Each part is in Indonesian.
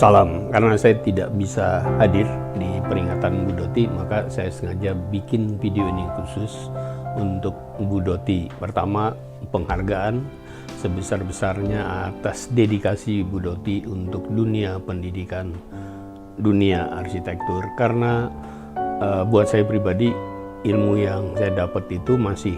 Salam, karena saya tidak bisa hadir di peringatan Bu Doti, maka saya sengaja bikin video ini khusus untuk Bu Doti. Pertama, penghargaan sebesar-besarnya atas dedikasi Bu Doti untuk dunia pendidikan, dunia arsitektur. Karena buat saya pribadi, ilmu yang saya dapat itu masih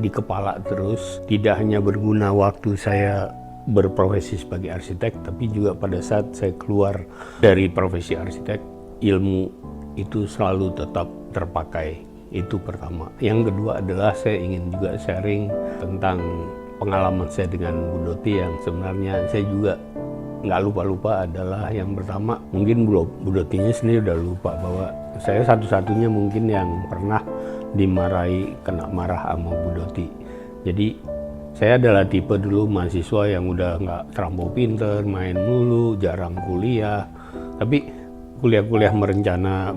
di kepala terus, tidak hanya berguna waktu saya berprofesi sebagai arsitek, tapi juga pada saat saya keluar dari profesi arsitek, ilmu itu selalu tetap terpakai. Itu pertama. Yang kedua adalah saya ingin juga sharing tentang pengalaman saya dengan Bu Doti yang sebenarnya saya juga nggak lupa-lupa. Adalah yang pertama, mungkin Bu Dotinya sendiri udah lupa bahwa saya satu-satunya mungkin yang pernah dimarahi, kena marah sama Bu Doti. Jadi saya adalah tipe dulu mahasiswa yang udah nggak terlampau pinter, main mulu, jarang kuliah. Tapi kuliah-kuliah merencana,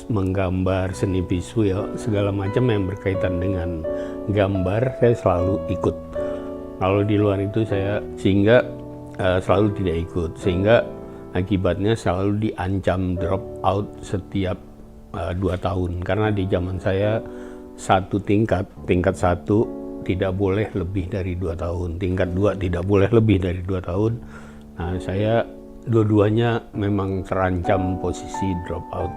menggambar, seni visual, segala macam yang berkaitan dengan gambar, saya selalu ikut. Kalau di luar itu saya selalu tidak ikut. Sehingga akibatnya selalu diancam drop out setiap 2 tahun. Karena di zaman saya satu tingkat 1 tidak boleh lebih dari 2 tahun, tingkat 2 tidak boleh lebih dari 2 tahun. Nah, saya dua-duanya memang terancam posisi drop out.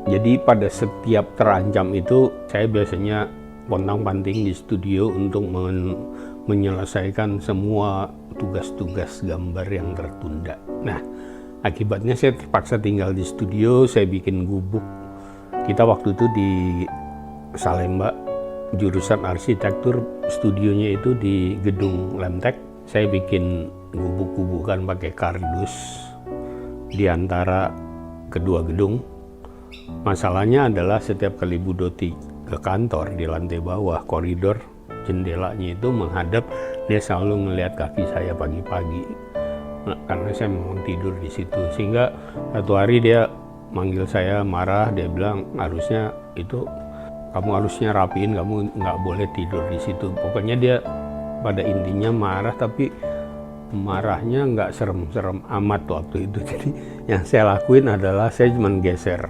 Jadi pada setiap terancam itu, saya biasanya pontang-panting di studio untuk menyelesaikan semua tugas-tugas gambar yang tertunda. Nah, akibatnya saya terpaksa tinggal di studio, saya bikin gubuk. Kita waktu itu di Salemba, jurusan arsitektur, studionya itu di gedung Lemtek. Saya bikin gubuk-gubukan pakai kardus di antara kedua gedung. Masalahnya adalah setiap kali Bu Doti ke kantor di lantai bawah, koridor jendelanya itu menghadap, dia selalu ngelihat kaki saya pagi-pagi. Nah, karena saya memang tidur di situ, sehingga satu hari dia manggil saya marah, dia bilang kamu harusnya rapiin, kamu nggak boleh tidur di situ. Pokoknya dia pada intinya marah, tapi marahnya nggak serem-serem amat waktu itu. Jadi yang saya lakuin adalah saya cuma geser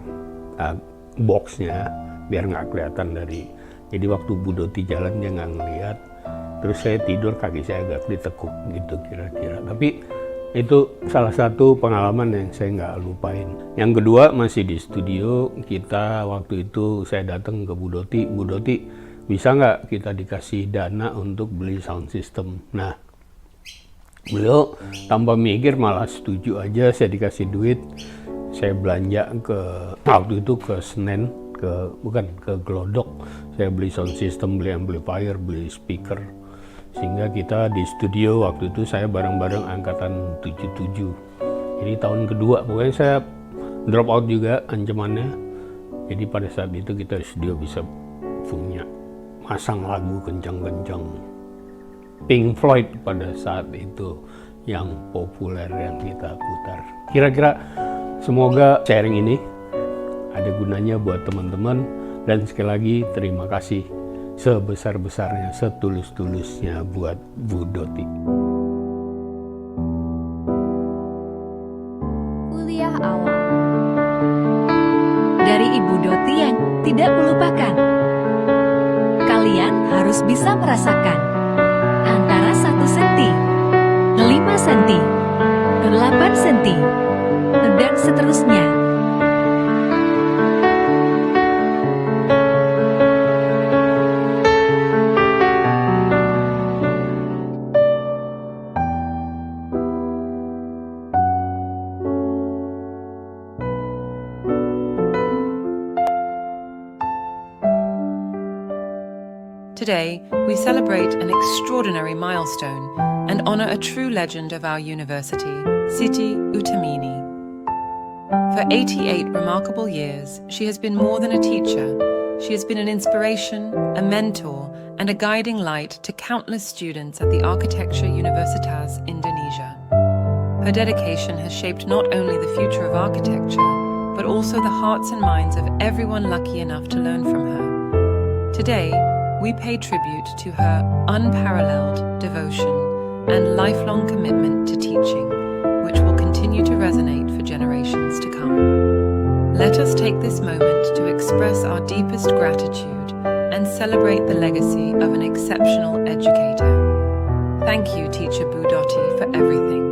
boxnya biar nggak kelihatan dari. Jadi waktu Bu Doti jalan dia nggak ngelihat. Terus saya tidur, kaki saya agak ditekuk gitu kira-kira. Tapi itu salah satu pengalaman yang saya nggak lupain. Yang kedua, masih di studio, kita waktu itu saya datang ke Bu Doti, bisa nggak kita dikasih dana untuk beli sound system? Nah, beliau tanpa mikir malah setuju aja, saya dikasih duit. Saya belanja waktu itu ke Senen, ke Glodok, saya beli sound system, beli amplifier, beli speaker. Sehingga kita di studio waktu itu saya bareng-bareng angkatan 77. Jadi tahun kedua, pokoknya saya drop out juga ancamannya. Jadi pada saat itu kita di studio bisa punya masang lagu kencang-kencang Pink Floyd pada saat itu yang populer yang kita putar. Kira-kira semoga sharing ini ada gunanya buat teman-teman, dan sekali lagi terima kasih sebesar-besarnya, setulus-tulusnya buat Bu Doti. Kuliah awal dari Ibu Doti yang tidak melupakan. Kalian harus bisa merasakan antara 1 senti, 5 senti, 8 senti, dan seterusnya. Today, we celebrate an extraordinary milestone and honor a true legend of our university, Siti Utamini. For 88 remarkable years, she has been more than a teacher. She has been an inspiration, a mentor, and a guiding light to countless students at the Architecture Universitas Indonesia. Her dedication has shaped not only the future of architecture, but also the hearts and minds of everyone lucky enough to learn from her. Today, we pay tribute to her unparalleled devotion and lifelong commitment to teaching, which will continue continue to resonate for generations to come. Let us take this moment to express our deepest gratitude and celebrate the legacy of an exceptional educator. Thank you, Teacher Budoti, for everything.